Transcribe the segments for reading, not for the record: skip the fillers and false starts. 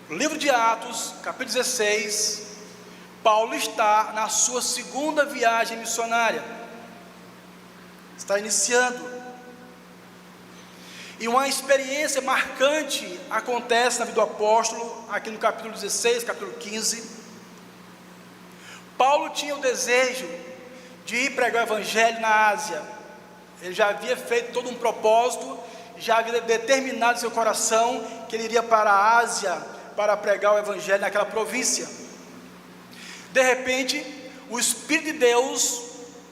Livro de Atos, capítulo 16, Paulo está na sua segunda viagem missionária, está iniciando, e uma experiência marcante acontece na vida do apóstolo, aqui no capítulo 16, capítulo 15. Paulo tinha o desejo de ir pregar o evangelho na Ásia. Ele já havia feito todo um propósito, já havia determinado em seu coração que ele iria para a Ásia para pregar o evangelho naquela província. De repente, o Espírito de Deus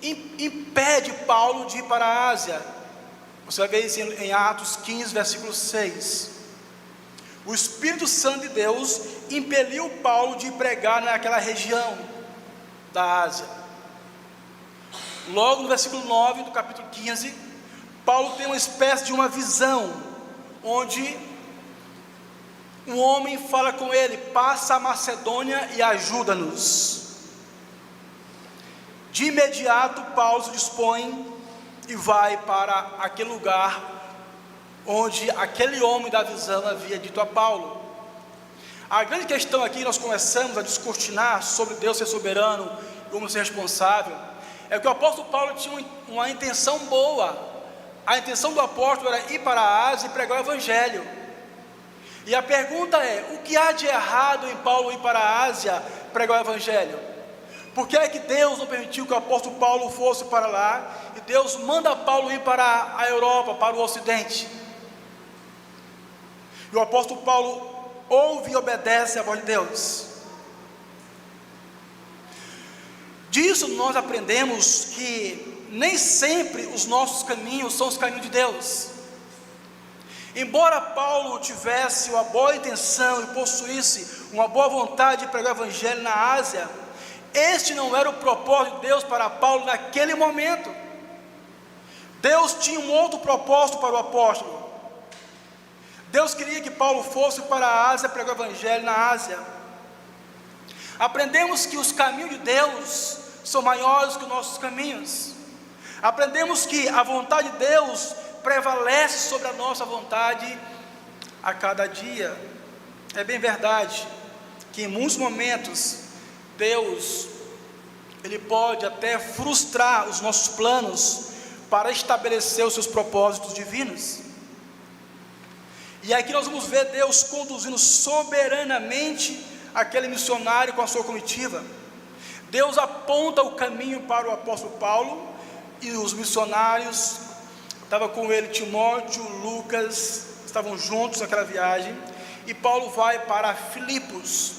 impede Paulo de ir para a Ásia. Você vai ver isso em Atos 15, versículo 6. O Espírito Santo de Deus impeliu Paulo de pregar naquela região da Ásia. Logo no versículo 9 do capítulo 15, Paulo tem uma espécie de uma visão, onde um homem fala com ele: passa a Macedônia e ajuda-nos. De imediato Paulo se dispõe e vai para aquele lugar onde aquele homem da visão havia dito a Paulo. A grande questão aqui, nós começamos a descortinar sobre Deus ser soberano e como ser responsável, é que o apóstolo Paulo tinha uma intenção boa. A intenção do apóstolo era ir para a Ásia e pregar o evangelho. E a pergunta é: o que há de errado em Paulo ir para a Ásia pregar o evangelho? Por que é que Deus não permitiu que o apóstolo Paulo fosse para lá, e Deus manda Paulo ir para a Europa, para o Ocidente? E o apóstolo Paulo ouve e obedece à voz de Deus. Disso nós aprendemos que nem sempre os nossos caminhos são os caminhos de Deus. Embora Paulo tivesse uma boa intenção e possuísse uma boa vontade de pregar o evangelho na Ásia, este não era o propósito de Deus para Paulo naquele momento. Deus tinha um outro propósito para o apóstolo. Deus queria que Paulo fosse para a Ásia pregar o evangelho na Ásia. Aprendemos que os caminhos de Deus são maiores que os nossos caminhos. Aprendemos que a vontade de Deus prevalece sobre a nossa vontade a cada dia. É bem verdade que em muitos momentos Deus, Ele pode até frustrar os nossos planos para estabelecer os seus propósitos divinos. E aqui nós vamos ver Deus conduzindo soberanamente aquele missionário com a sua comitiva. Deus aponta o caminho para o apóstolo Paulo, e os missionários, estava com ele Timóteo, Lucas, estavam juntos naquela viagem, e Paulo vai para Filipos,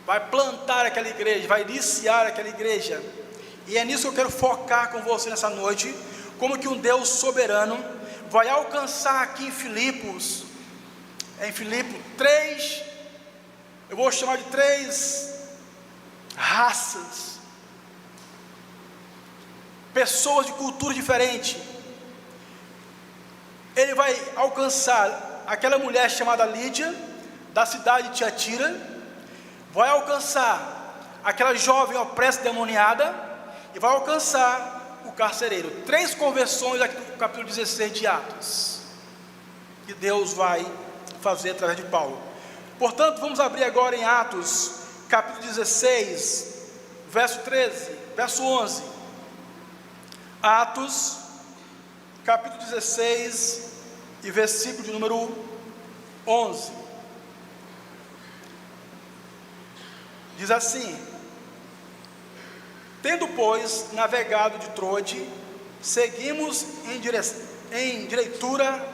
vai plantar aquela igreja, vai iniciar aquela igreja, e é nisso que eu quero focar com você nessa noite, como que um Deus soberano vai alcançar aqui em Filipos, eu vou chamar de 3 raças, pessoas de cultura diferente. Ele vai alcançar aquela mulher chamada Lídia, da cidade de Tiatira, vai alcançar aquela jovem opressa demoniada, e vai alcançar o carcereiro. 3 conversões aqui no capítulo 16 de Atos, que Deus vai fazer através de Paulo. Portanto, vamos abrir agora em Atos, capítulo 16, verso 13, verso 11. Atos, capítulo 16, e versículo de número 11. Diz assim: tendo, pois, navegado de Troade, seguimos em direitura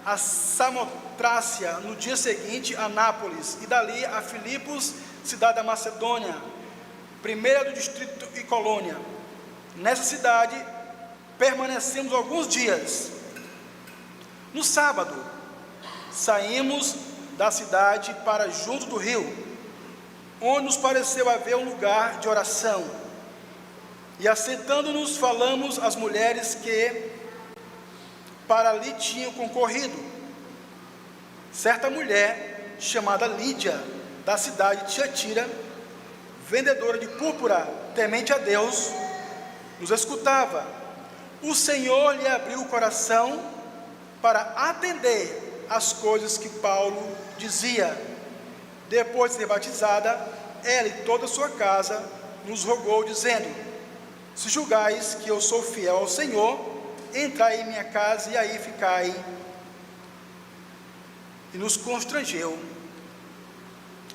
a Samotrácia, no dia seguinte a Nápoles, e dali a Filipos, cidade da Macedônia, primeira do distrito e colônia. Nessa cidade permanecemos alguns dias. No sábado, saímos da cidade para junto do rio, onde nos pareceu haver um lugar de oração, e assentando-nos falamos às mulheres que para ali tinham concorrido. Certa mulher chamada Lídia, da cidade de Tiatira, vendedora de púrpura, temente a Deus, nos escutava. O Senhor lhe abriu o coração para atender às coisas que Paulo dizia. Depois de ser batizada, ela e toda a sua casa nos rogou, dizendo: se julgais que eu sou fiel ao Senhor, entrai em minha casa e aí ficai. E nos constrangeu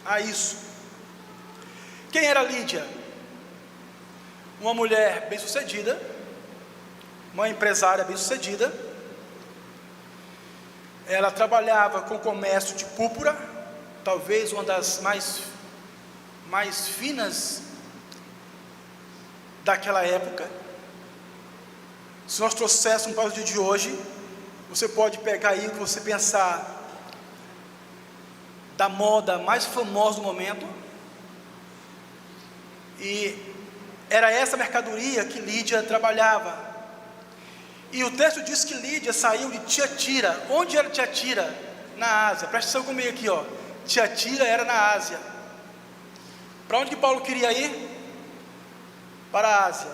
a isso. Quem era Lídia? Uma mulher bem-sucedida, uma empresária bem-sucedida. Ela trabalhava com comércio de púrpura, talvez uma das mais finas daquela época. Se nós trouxéssemos para o dia de hoje, você pode pegar aí o que você pensar da moda mais famosa do momento, e era essa mercadoria que Lídia trabalhava. E o texto diz que Lídia saiu de Tiatira. Onde era Tiatira? Na Ásia. Presta atenção comigo aqui, ó. Tiatira era na Ásia. Para onde que Paulo queria ir? Para a Ásia.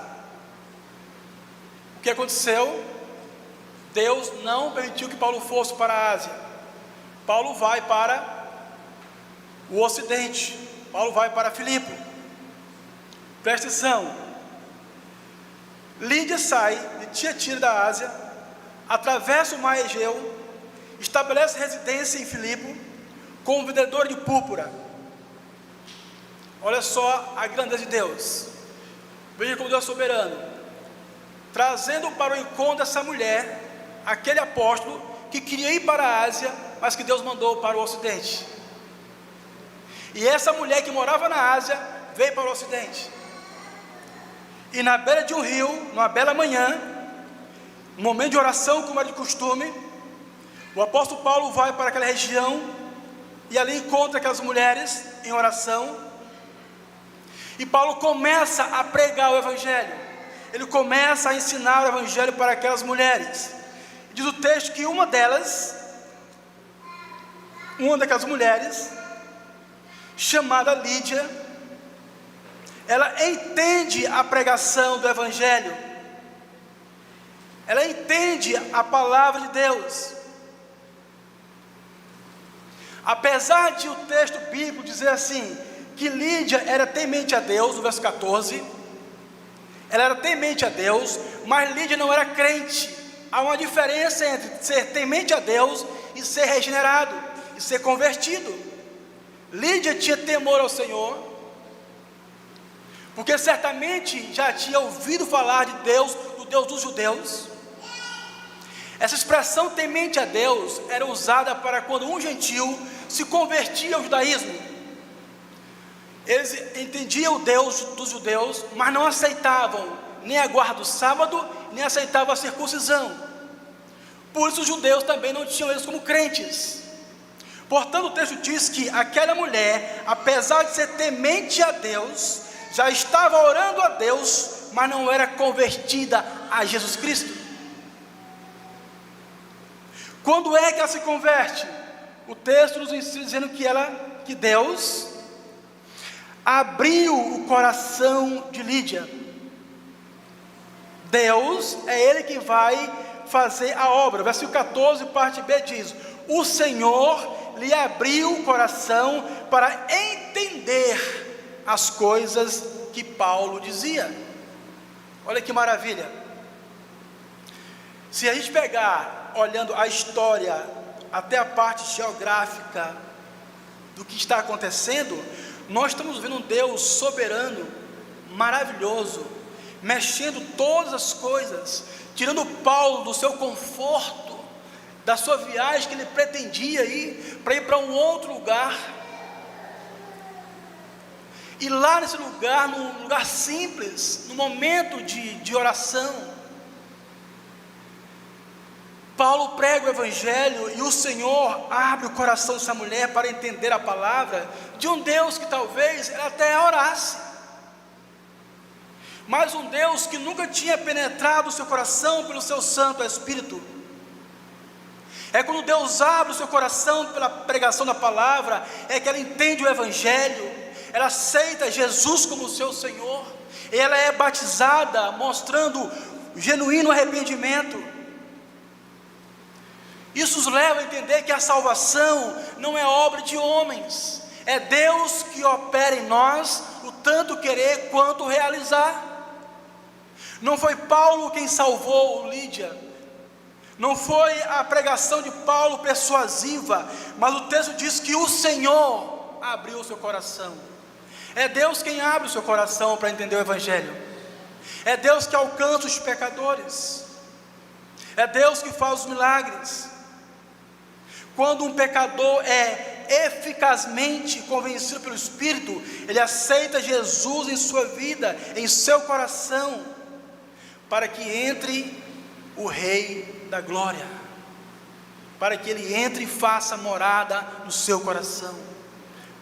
O que aconteceu? Deus não permitiu que Paulo fosse para a Ásia. Paulo vai para o Ocidente. Paulo vai para Filipe. Presta atenção. Lídia sai de Tiatira da Ásia, atravessa o mar Egeu, estabelece residência em Filipe, como vendedora de púrpura. Olha só a grandeza de Deus. Veja como Deus é soberano, trazendo para o encontro dessa mulher, aquele apóstolo que queria ir para a Ásia, mas que Deus mandou para o Ocidente. E essa mulher que morava na Ásia, veio para o Ocidente. E na beira de um rio, numa bela manhã, no momento de oração, como era de costume, o apóstolo Paulo vai para aquela região, e ali encontra aquelas mulheres em oração, e Paulo começa a pregar o Evangelho. Ele começa a ensinar o Evangelho para aquelas mulheres. Diz o texto que uma daquelas mulheres, chamada Lídia, ela entende a pregação do Evangelho, ela entende a palavra de Deus. Apesar de o texto bíblico dizer assim, que Lídia era temente a Deus, no verso 14, ela era temente a Deus, mas Lídia não era crente. Há uma diferença entre ser temente a Deus e ser regenerado, e ser convertido. Lídia tinha temor ao Senhor, porque certamente já tinha ouvido falar de Deus, do Deus dos judeus. Essa expressão temente a Deus era usada para quando um gentil se convertia ao judaísmo. Eles entendiam o Deus dos judeus, mas não aceitavam nem a guarda do sábado, nem aceitavam a circuncisão. Por isso os judeus também não tinham eles como crentes. Portanto, o texto diz que aquela mulher, apesar de ser temente a Deus, já estava orando a Deus, mas não era convertida a Jesus Cristo. Quando é que ela se converte? O texto nos ensina dizendo que Deus abriu o coração de Lídia. Deus é Ele que vai fazer a obra. Versículo 14, parte B diz: o Senhor lhe abriu o coração para entender as coisas que Paulo dizia. Olha que maravilha. Se a gente pegar, olhando a história, até a parte geográfica do que está acontecendo, nós estamos vendo um Deus soberano, maravilhoso, mexendo todas as coisas, tirando Paulo do seu conforto, da sua viagem que ele pretendia ir, para ir para um outro lugar. E lá nesse lugar, num lugar simples, no momento de oração, Paulo prega o Evangelho, e o Senhor abre o coração dessa mulher para entender a palavra de um Deus que talvez ela até orasse, mas um Deus que nunca tinha penetrado o seu coração pelo seu Santo Espírito. É quando Deus abre o seu coração pela pregação da palavra, é que ela entende o Evangelho, ela aceita Jesus como seu Senhor, e ela é batizada, mostrando genuíno arrependimento. Isso nos leva a entender que a salvação não é obra de homens, é Deus que opera em nós o tanto querer quanto realizar. Não foi Paulo quem salvou Lídia, não foi a pregação de Paulo persuasiva, mas o texto diz que o Senhor abriu o seu coração. É Deus quem abre o seu coração para entender o Evangelho, é Deus que alcança os pecadores, é Deus que faz os milagres. Quando um pecador é eficazmente convencido pelo Espírito, ele aceita Jesus em sua vida, em seu coração, para que entre o Rei da Glória, para que ele entre e faça morada no seu coração,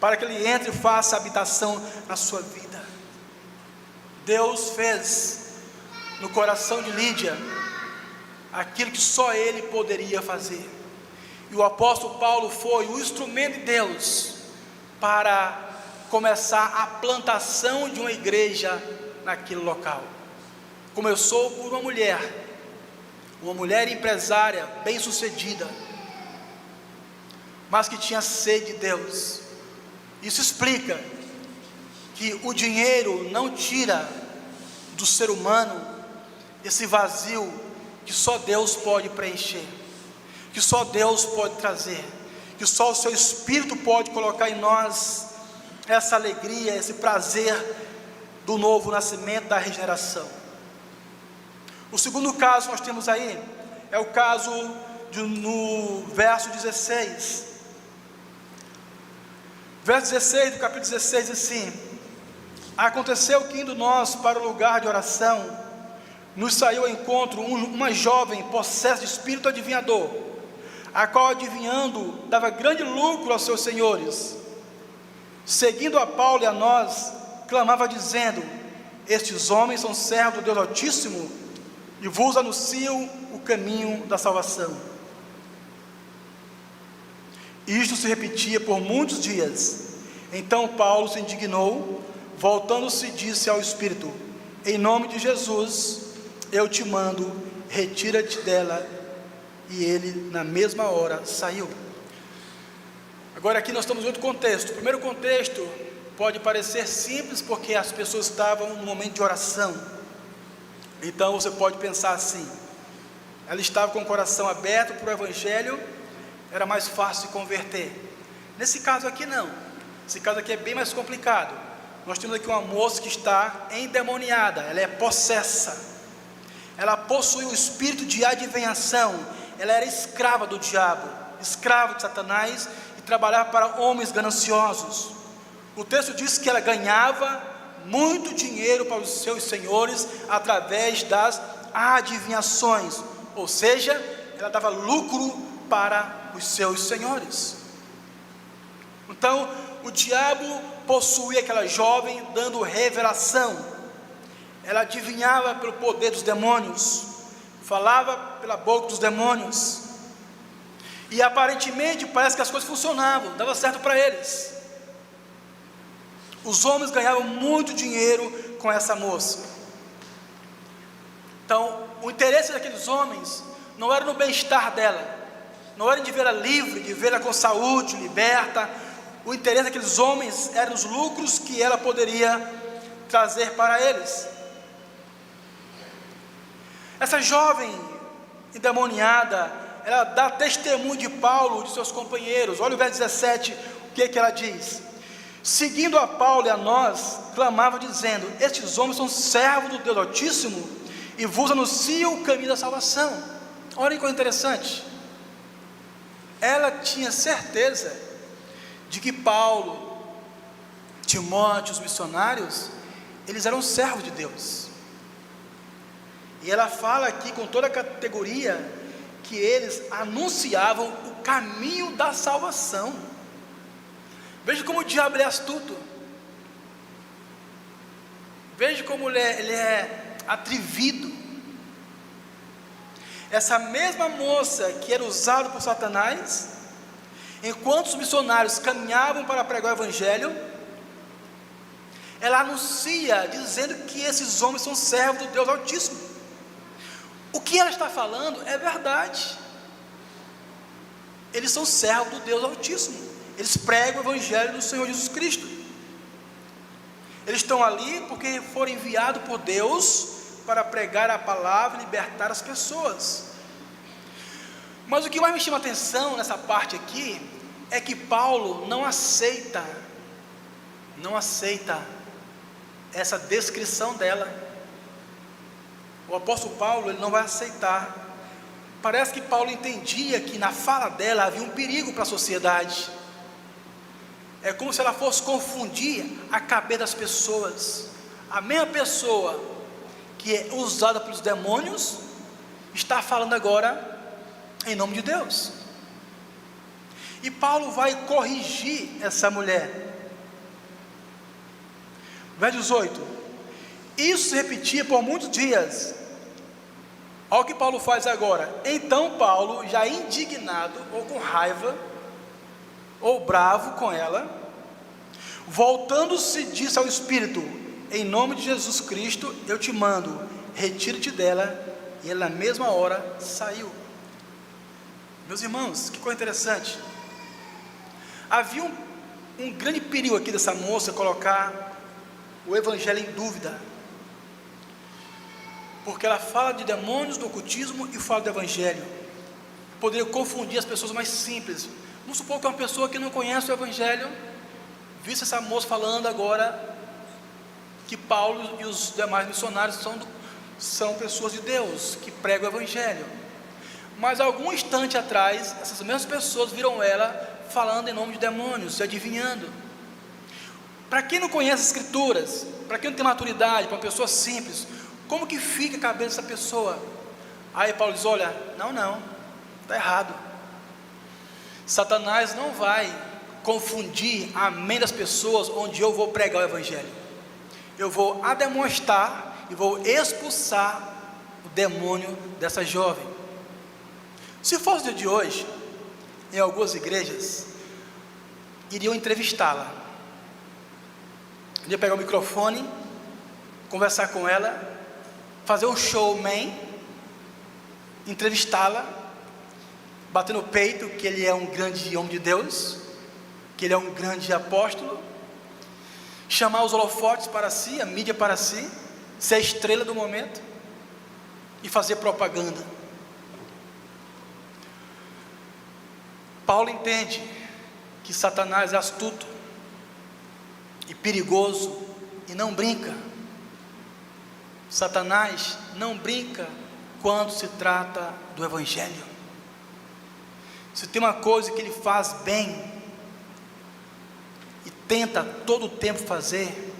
para que ele entre e faça habitação na sua vida. Deus fez no coração de Lídia aquilo que só ele poderia fazer. E o apóstolo Paulo foi o instrumento de Deus para começar a plantação de uma igreja naquele local. Começou por uma mulher empresária, bem sucedida, mas que tinha sede de Deus. Isso explica que o dinheiro não tira do ser humano esse vazio que só Deus pode preencher, que só Deus pode trazer, que só o seu Espírito pode colocar em nós essa alegria, esse prazer do novo nascimento, da regeneração. O segundo caso que nós temos aí é o caso no verso 16. Verso 16 do capítulo 16 diz assim: aconteceu que indo nós para o lugar de oração, nos saiu ao encontro uma jovem possessa de espírito adivinhador, a qual adivinhando dava grande lucro aos seus senhores. Seguindo a Paulo e a nós, clamava dizendo: estes homens são servos do Deus Altíssimo e vos anunciam o caminho da salvação. Isto se repetia por muitos dias. Então Paulo se indignou, voltando-se disse ao Espírito: em nome de Jesus eu te mando, retira-te dela. E ele na mesma hora saiu. Agora aqui nós estamos em outro contexto. O primeiro contexto pode parecer simples, porque as pessoas estavam no momento de oração. Então você pode pensar assim: ela estava com o coração aberto para o Evangelho, era mais fácil de converter. Nesse caso aqui não, esse caso aqui é bem mais complicado. Nós temos aqui uma moça que está endemoniada, ela é possessa, ela possui um espírito de adivinhação, ela era escrava do diabo, escrava de Satanás, e trabalhava para homens gananciosos. O texto diz que ela ganhava muito dinheiro para os seus senhores através das adivinhações, ou seja, ela dava lucro para os seus senhores. Então o diabo possuía aquela jovem, dando revelação. Ela adivinhava pelo poder dos demônios, falava pela boca dos demônios, e aparentemente parece que as coisas funcionavam, dava certo para eles. Os homens ganhavam muito dinheiro com essa moça. Então o interesse daqueles homens não era no bem-estar dela, não era de vê-la livre, de vê-la com saúde, liberta. O interesse daqueles homens era os lucros que ela poderia trazer para eles. Essa jovem endemoniada, ela dá testemunho de Paulo e de seus companheiros. Olha o verso 17, o que ela diz: seguindo a Paulo e a nós, clamava dizendo: estes homens são servos do Deus Altíssimo e vos anunciam o caminho da salvação. Olha que coisa interessante, ela tinha certeza de que Paulo, Timóteo, os missionários, eles eram servos de Deus. E ela fala aqui com toda a categoria que eles anunciavam o caminho da salvação. Veja como o diabo é astuto. Veja como ele é atrevido. Essa mesma moça que era usada por Satanás, enquanto os missionários caminhavam para pregar o Evangelho, ela anuncia dizendo que esses homens são servos do Deus Altíssimo. O que ela está falando é verdade. Eles são servos do Deus Altíssimo, Eles pregam o evangelho do Senhor Jesus Cristo. Eles estão ali porque foram enviados por Deus para pregar a palavra e libertar as pessoas. Mas o que mais me chama a atenção nessa parte aqui é que Paulo não aceita essa descrição dela. O apóstolo Paulo, ele não vai aceitar. Parece que Paulo entendia que na fala dela havia um perigo para a sociedade. É como se ela fosse confundir a cabeça das pessoas. A mesma pessoa que é usada pelos demônios está falando agora em nome de Deus. E Paulo vai corrigir essa mulher. Verso 18: isso se repetia por muitos dias. Olha o que Paulo faz agora. Então Paulo, já indignado ou com raiva, ou bravo com ela, voltando-se, disse ao Espírito: em nome de Jesus Cristo eu te mando, retira-te dela. E ela na mesma hora saiu. Meus irmãos, que coisa interessante. Havia um grande perigo aqui dessa moça colocar o evangelho em dúvida, porque ela fala de demônios, do ocultismo e fala do evangelho. Poderia confundir as pessoas mais simples. Vamos supor que uma pessoa que não conhece o evangelho visse essa moça falando agora que Paulo e os demais missionários são pessoas de Deus, que pregam o evangelho. Mas algum instante atrás, essas mesmas pessoas viram ela falando em nome de demônios, se adivinhando. Para quem não conhece as escrituras, para quem não tem maturidade, para uma pessoa simples, como que fica a cabeça dessa pessoa? Aí Paulo diz: olha, não, está errado. Satanás não vai confundir a mente das pessoas onde eu vou pregar o evangelho. Eu vou ademoestar e vou expulsar o demônio dessa jovem. Se fosse o dia de hoje, em algumas igrejas iriam entrevistá-la, iria pegar o microfone, conversar com ela, fazer um showman, entrevistá-la, bater no peito que ele é um grande homem de Deus, que ele é um grande apóstolo, chamar os holofotes para si, a mídia para si, ser a estrela do momento e fazer propaganda. Paulo entende que Satanás é astuto e perigoso e não brinca. Satanás não brinca quando se trata do evangelho. Se tem uma coisa que ele faz bem e tenta todo o tempo fazer,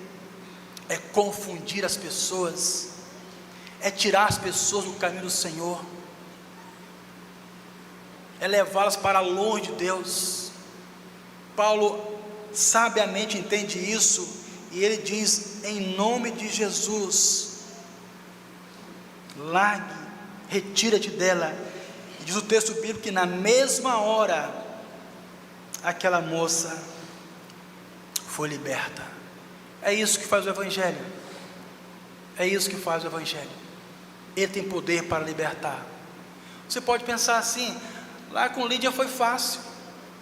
é confundir as pessoas, é tirar as pessoas do caminho do Senhor, é levá-las para longe de Deus. Paulo sabiamente entende isso, e ele diz: em nome de Jesus, largue, retira-te dela. E diz o texto bíblico que na mesma hora aquela moça foi liberta. É isso que faz o evangelho. É isso que faz o evangelho. Ele tem poder para libertar. Você pode pensar assim: lá com Lídia foi fácil,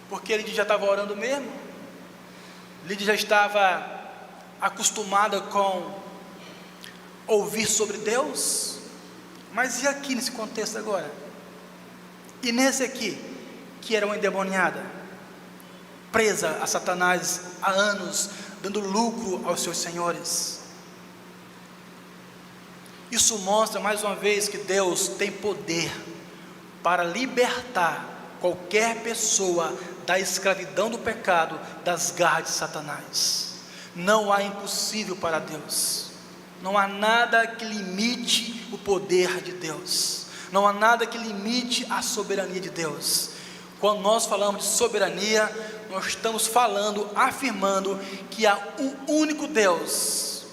porque Lídia já estava orando mesmo, Lídia já estava acostumada com ouvir sobre Deus. Mas e aqui nesse contexto agora? E nesse aqui, que era uma endemoniada, presa a Satanás há anos, dando lucro aos seus senhores? Isso mostra mais uma vez que Deus tem poder para libertar qualquer pessoa da escravidão do pecado, das garras de Satanás. Não há impossível para Deus. Não há nada que limite o poder de Deus. Não há nada que limite a soberania de Deus. Quando nós falamos de soberania, nós estamos falando, afirmando que há um único Deus,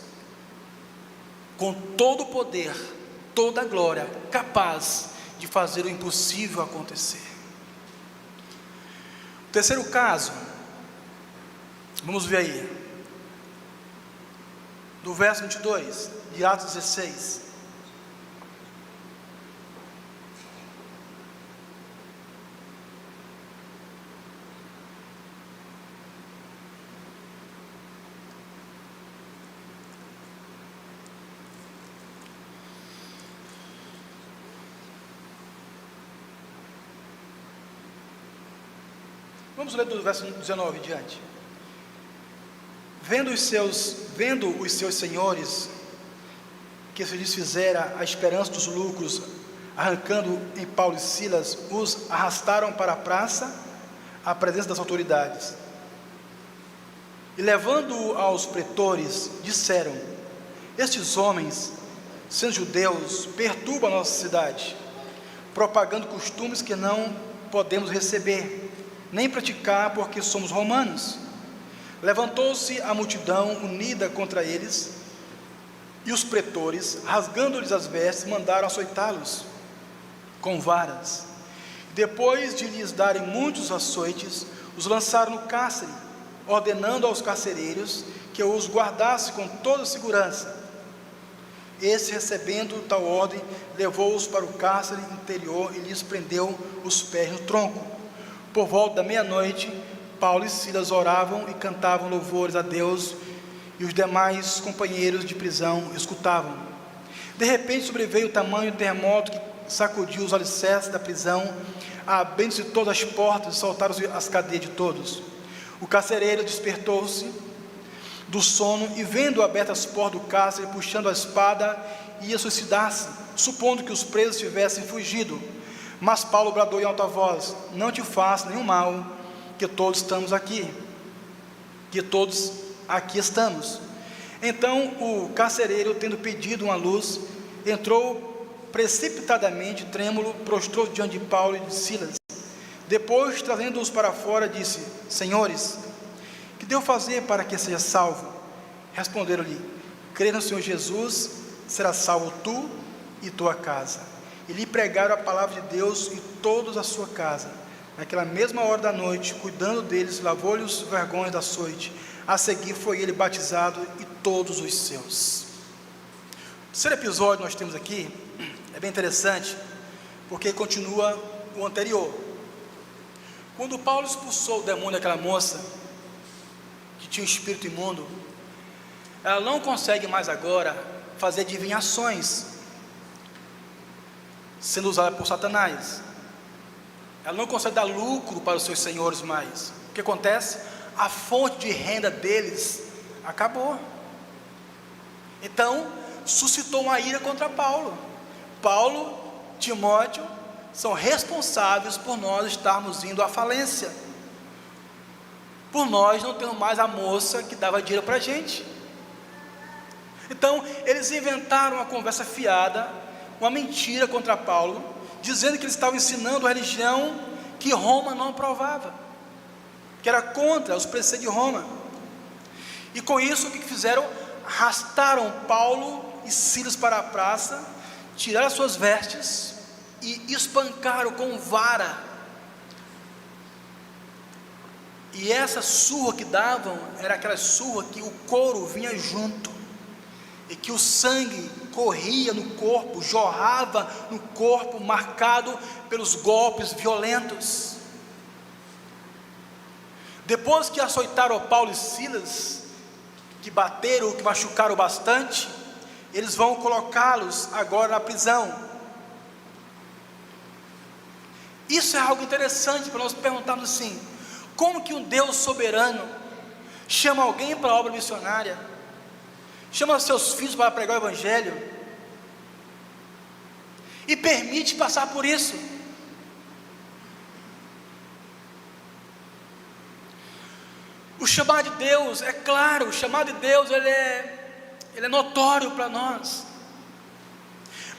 com todo o poder, toda a glória, capaz de fazer o impossível acontecer. O terceiro caso, vamos ver aí, do verso 22 de Atos 16. Vamos ler do verso 19 em diante. Vendo os seus senhores que se lhes fizera a esperança dos lucros, arrancando em Paulo e Silas, os arrastaram para a praça, à presença das autoridades. E levando-o aos pretores, disseram: estes homens, sendo judeus, perturbam a nossa cidade, propagando costumes que não podemos receber, nem praticar, porque somos romanos. Levantou-se a multidão unida contra eles, e os pretores, rasgando-lhes as vestes, mandaram açoitá-los com varas. Depois de lhes darem muitos açoites, os lançaram no cárcere, ordenando aos carcereiros que os guardassem com toda segurança. Esse, recebendo tal ordem, levou-os para o cárcere interior e lhes prendeu os pés no tronco. Por volta da meia-noite, Paulo e Silas oravam e cantavam louvores a Deus, e os demais companheiros de prisão escutavam. De repente sobreveio o tamanho terremoto que sacudiu os alicerces da prisão, abrindo-se todas as portas e soltaram as cadeias de todos. O carcereiro despertou-se do sono e, vendo abertas as portas do cárcere, puxando a espada, ia suicidar-se, supondo que os presos tivessem fugido. Mas Paulo bradou em alta voz: não te faça nenhum mal, que todos estamos aqui, estamos. Então o carcereiro, tendo pedido uma luz, entrou precipitadamente, trêmulo, prostrou diante de Paulo e de Silas. Depois, trazendo-os para fora, disse: senhores, que devo fazer para que seja salvo? Responderam-lhe: crê no Senhor Jesus, será salvo tu e tua casa. E lhe pregaram a palavra de Deus e todos a sua casa. Naquela mesma hora da noite, cuidando deles, lavou-lhe os vergões da açoite. A seguir foi ele batizado e todos os seus. O terceiro episódio que nós temos aqui é bem interessante, porque continua o anterior. Quando Paulo expulsou o demônio daquela moça que tinha um espírito imundo, ela não consegue mais agora fazer adivinhações, sendo usada por Satanás. Ela não consegue dar lucro para os seus senhores mais. O que acontece? A fonte de renda deles acabou. Então suscitou uma ira contra Paulo. Paulo, Timóteo são responsáveis por nós estarmos indo à falência, por nós não termos mais a moça que dava dinheiro para a gente. Então eles inventaram uma conversa fiada, uma mentira contra Paulo, dizendo que eles estavam ensinando a religião que Roma não aprovava, que era contra os preceitos de Roma. E com isso, o que fizeram? Arrastaram Paulo e Silas para a praça, tiraram as suas vestes e espancaram com vara. E essa surra que davam era aquela surra que o couro vinha junto, e que o sangue corria no corpo, jorrava no corpo, marcado pelos golpes violentos. Depois que açoitaram Paulo e Silas, que bateram, que machucaram bastante, eles vão colocá-los agora na prisão. Isso é algo interessante para nós perguntarmos assim: como que um Deus soberano chama alguém para a obra missionária, chama seus filhos para pregar o Evangelho e permite passar por isso? O chamado de Deus, é claro, o chamado de Deus ele é notório para nós,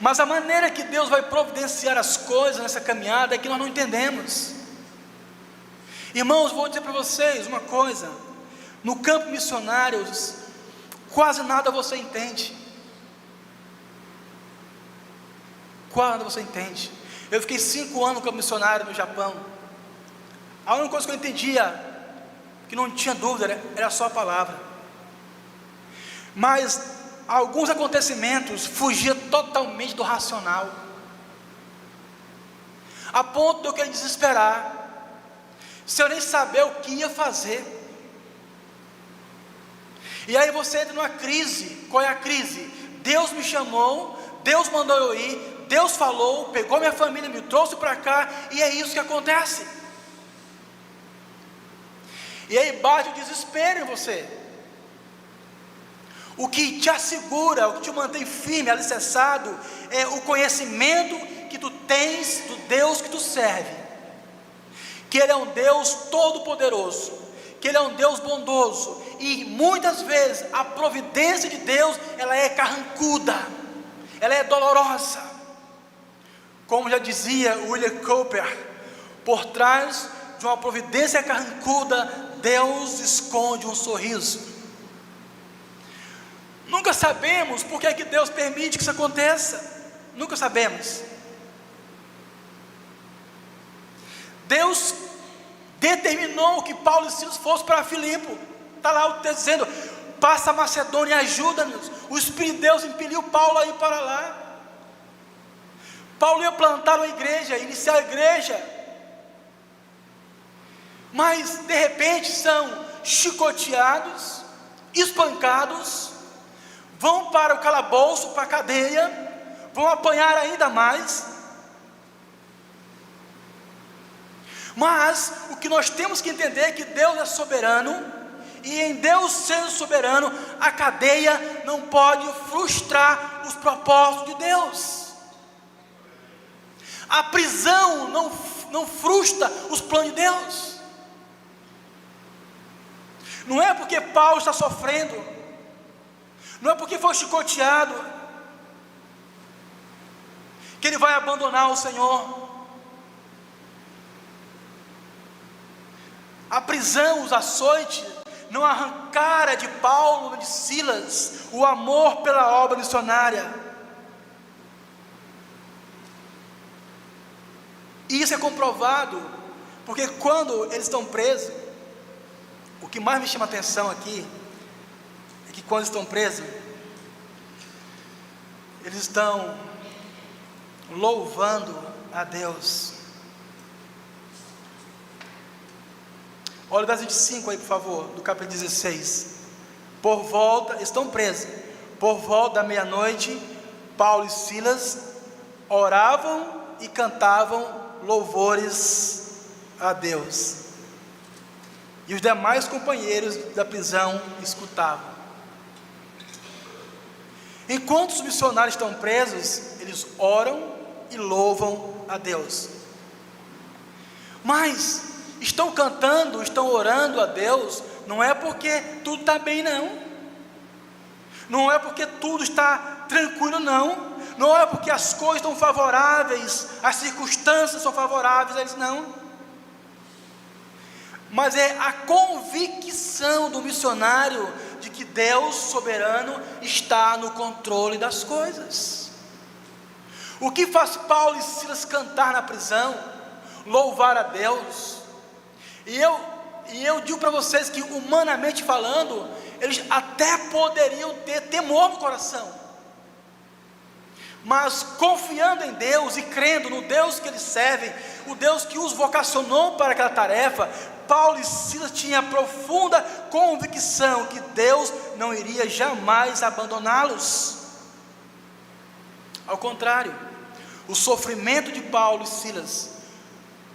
mas a maneira que Deus vai providenciar as coisas nessa caminhada é que nós não entendemos. Irmãos, vou dizer para vocês uma coisa: no campo missionário quase nada você entende. Quase nada você entende. Eu fiquei 5 anos no campo missionário no Japão. A única coisa que eu entendia, que não tinha dúvida, era só a palavra. Mas alguns acontecimentos fugiam totalmente do racional, a ponto de eu querer desesperar, se eu nem saber o que ia fazer. E aí você entra numa crise. Qual é a crise? Deus me chamou, Deus mandou eu ir, Deus falou, pegou minha família, me trouxe para cá, e é isso que acontece. E aí bate o desespero em você. O que te assegura, o que te mantém firme, alicerçado, é o conhecimento que tu tens do Deus que tu serve, que Ele é um Deus todo-poderoso, que Ele é um Deus bondoso, e muitas vezes a providência de Deus, ela é carrancuda, ela é dolorosa, como já dizia William Cowper, por trás de uma providência carrancuda, Deus esconde um sorriso. Nunca sabemos por que é que Deus permite que isso aconteça, nunca sabemos. Deus determinou que Paulo e Silas fossem para Filipe. Está lá o texto dizendo: passa a Macedônia e ajuda-nos. O Espírito de Deus impeliu Paulo a ir para lá. Paulo ia plantar uma igreja, iniciar a igreja, mas de repente são chicoteados, espancados, vão para o calabouço, para a cadeia, vão apanhar ainda mais. Mas o que nós temos que entender é que Deus é soberano, e em Deus sendo soberano, a cadeia não pode frustrar os propósitos de Deus. A prisão não frustra os planos de Deus. Não é porque Paulo está sofrendo, não é porque foi chicoteado, que ele vai abandonar o Senhor. A prisão, os açoites, não arrancara de Paulo, de Silas, o amor pela obra missionária. E isso é comprovado, porque quando eles estão presos, o que mais me chama a atenção aqui, é que quando estão presos, eles estão louvando a Deus. Olha o verso 25 aí, por favor, do capítulo 16. Estão presos, por volta da meia-noite, Paulo e Silas oravam e cantavam louvores a Deus, e os demais companheiros da prisão escutavam. Enquanto os missionários estão presos, eles oram e louvam a Deus. Mas estão cantando, estão orando a Deus, não é porque tudo está bem, não é porque tudo está tranquilo, não é porque as coisas estão favoráveis, as circunstâncias são favoráveis a eles, não. Mas é a convicção do missionário de que Deus soberano está no controle das coisas. O que faz Paulo e Silas cantar na prisão, louvar a Deus? E eu digo para vocês que, humanamente falando, eles até poderiam ter temor no coração, mas confiando em Deus e crendo no Deus que eles servem, o Deus que os vocacionou para aquela tarefa, Paulo e Silas tinham a profunda convicção que Deus não iria jamais abandoná-los. Ao contrário, o sofrimento de Paulo e Silas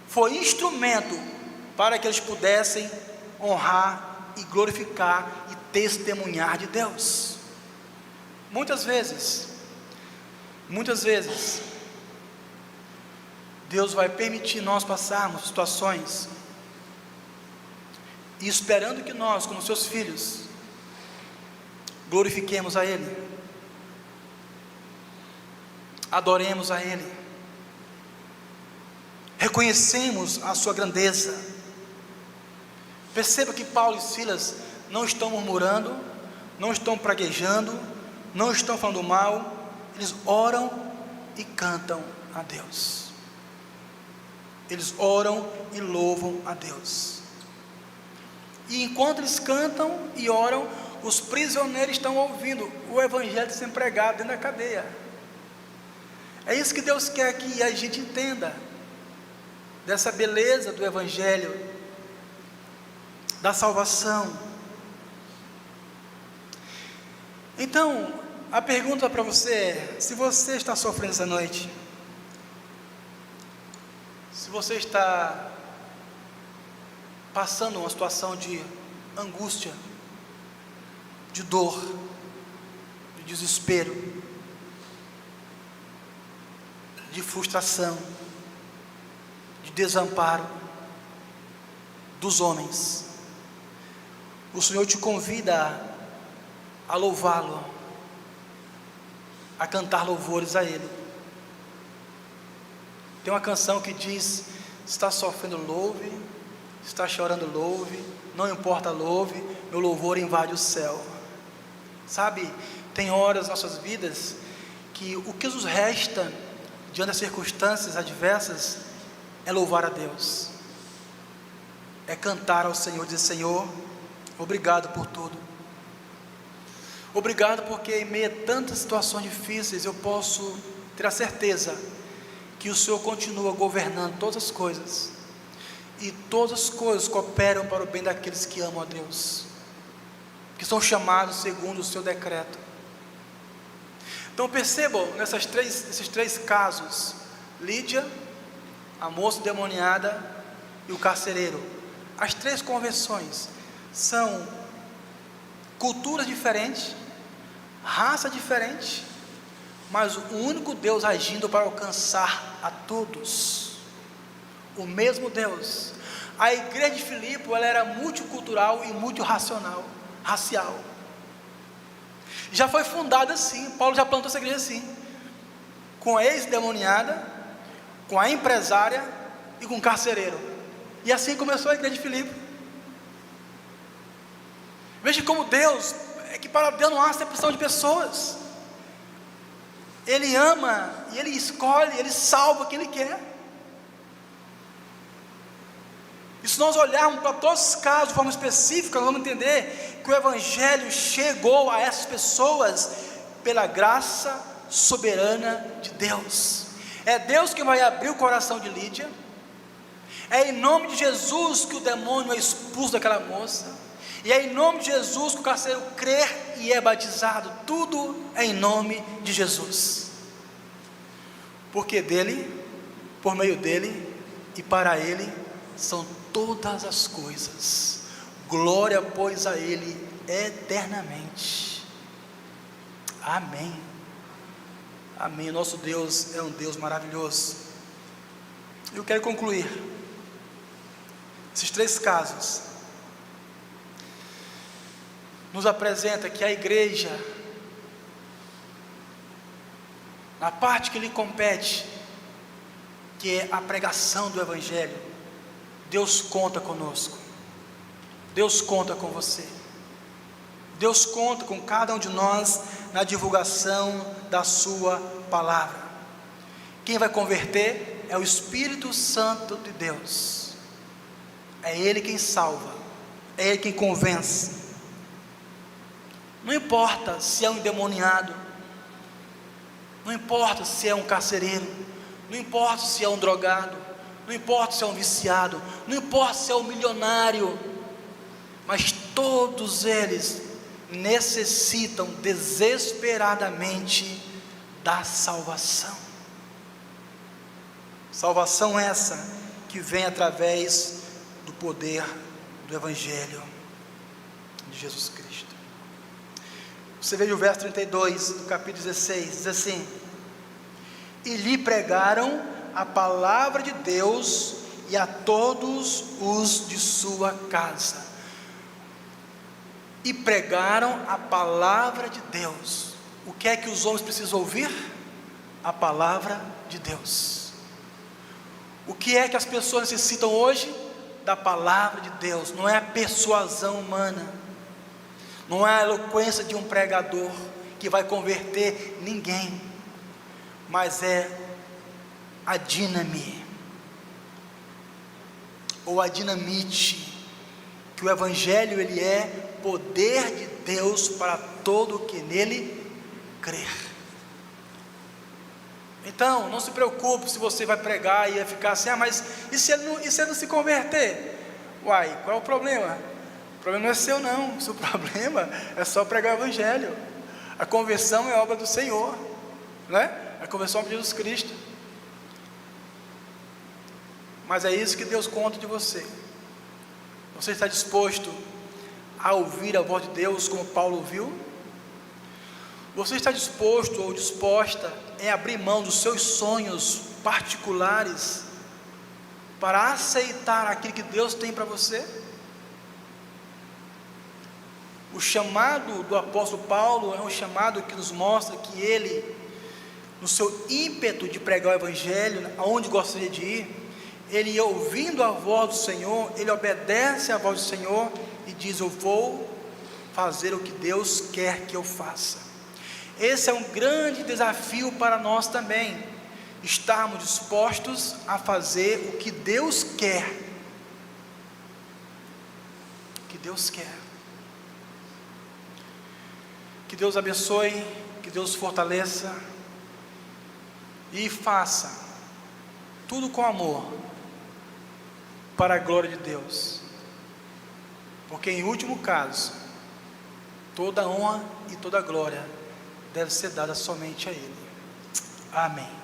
foi instrumento para que eles pudessem honrar e glorificar e testemunhar de Deus. Muitas vezes, Deus vai permitir nós passarmos situações, e esperando que nós, como seus filhos, glorifiquemos a Ele, adoremos a Ele, reconhecemos a sua grandeza. Perceba que Paulo e Silas não estão murmurando, não estão praguejando, não estão falando mal, eles oram e cantam a Deus. Eles oram e louvam a Deus. E enquanto eles cantam e oram, os prisioneiros estão ouvindo o evangelho sendo pregado dentro da cadeia. É isso que Deus quer que a gente entenda, dessa beleza do evangelho, da salvação. Então, a pergunta para você é: se você está sofrendo essa noite, se você está passando uma situação de angústia, de dor, de desespero, de frustração, de desamparo dos homens, o Senhor te convida a louvá-lo, a cantar louvores a Ele. Tem uma canção que diz: está sofrendo, louve, está chorando, louve, não importa, louve, meu louvor invade o céu. Sabe, tem horas nas nossas vidas que o que nos resta diante das circunstâncias adversas é louvar a Deus, é cantar ao Senhor, dizer: Senhor, obrigado por tudo, obrigado porque em meio a tantas situações difíceis eu posso ter a certeza que o Senhor continua governando todas as coisas, e todas as coisas cooperam para o bem daqueles que amam a Deus, que são chamados segundo o seu decreto. Então percebam nesses três casos: Lídia, a moça endemoniada e o carcereiro. As três conversões são culturas diferentes, raça diferente, mas o único Deus agindo para alcançar a todos, o mesmo Deus. A igreja de Filipe, ela era multicultural e multirracial. Já foi fundada assim, Paulo já plantou essa igreja assim, com a ex-demoniada, com a empresária e com o carcereiro, e assim começou a igreja de Filipe. Veja como Deus, é que para Deus não há acepção de pessoas, Ele ama, e Ele escolhe, Ele salva quem Ele quer. E se nós olharmos para todos os casos de forma específica, nós vamos entender que o Evangelho chegou a essas pessoas pela graça soberana de Deus. É Deus que vai abrir o coração de Lídia, é em nome de Jesus que o demônio é expulso daquela moça, e é em nome de Jesus que o carcereiro crê e é batizado. Tudo é em nome de Jesus, porque dele, por meio dele e para ele são todas as coisas. Glória, pois, a Ele eternamente. Amém. Amém. Nosso Deus é um Deus maravilhoso. Eu quero concluir. Esses três casos nos apresenta que a igreja, na parte que lhe compete, que é a pregação do Evangelho, Deus conta conosco, Deus conta com você, Deus conta com cada um de nós na divulgação da sua palavra. Quem vai converter é o Espírito Santo de Deus, é Ele quem salva, é Ele quem convence. Não importa se é um endemoniado, não importa se é um carcereiro, não importa se é um drogado, não importa se é um viciado, não importa se é um milionário, mas todos eles necessitam desesperadamente da salvação. Salvação essa que vem através do poder do Evangelho de Jesus Cristo. Você veja o verso 32 do capítulo 16, diz assim: e lhe pregaram a palavra de Deus e a todos os de sua casa. E pregaram a palavra de Deus. O que é que os homens precisam ouvir? A palavra de Deus. O que é que as pessoas necessitam hoje? Da palavra de Deus. Não é a persuasão humana, não é a eloquência de um pregador que vai converter ninguém, mas é a díname, ou a dinamite, que o Evangelho ele é poder de Deus para todo que nele crer. Então, não se preocupe se você vai pregar e vai ficar assim: mas e se ele não se converter? Uai, qual é o problema? O problema não é seu não, o seu problema é só pregar o Evangelho. A conversão é obra do Senhor, né? A conversão é obra de Jesus Cristo. Mas é isso que Deus conta de você. Você está disposto a ouvir a voz de Deus como Paulo ouviu? Você está disposto ou disposta em abrir mão dos seus sonhos particulares para aceitar aquilo que Deus tem para você? O chamado do apóstolo Paulo é um chamado que nos mostra que ele, no seu ímpeto de pregar o evangelho, aonde gostaria de ir, ele ouvindo a voz do Senhor, ele obedece à voz do Senhor e diz: eu vou fazer o que Deus quer que eu faça. Esse é um grande desafio para nós também, estarmos dispostos a fazer o que Deus quer. O que Deus quer. Que Deus abençoe, que Deus fortaleça e faça tudo com amor, para a glória de Deus, porque em último caso, toda honra e toda glória deve ser dada somente a Ele. Amém.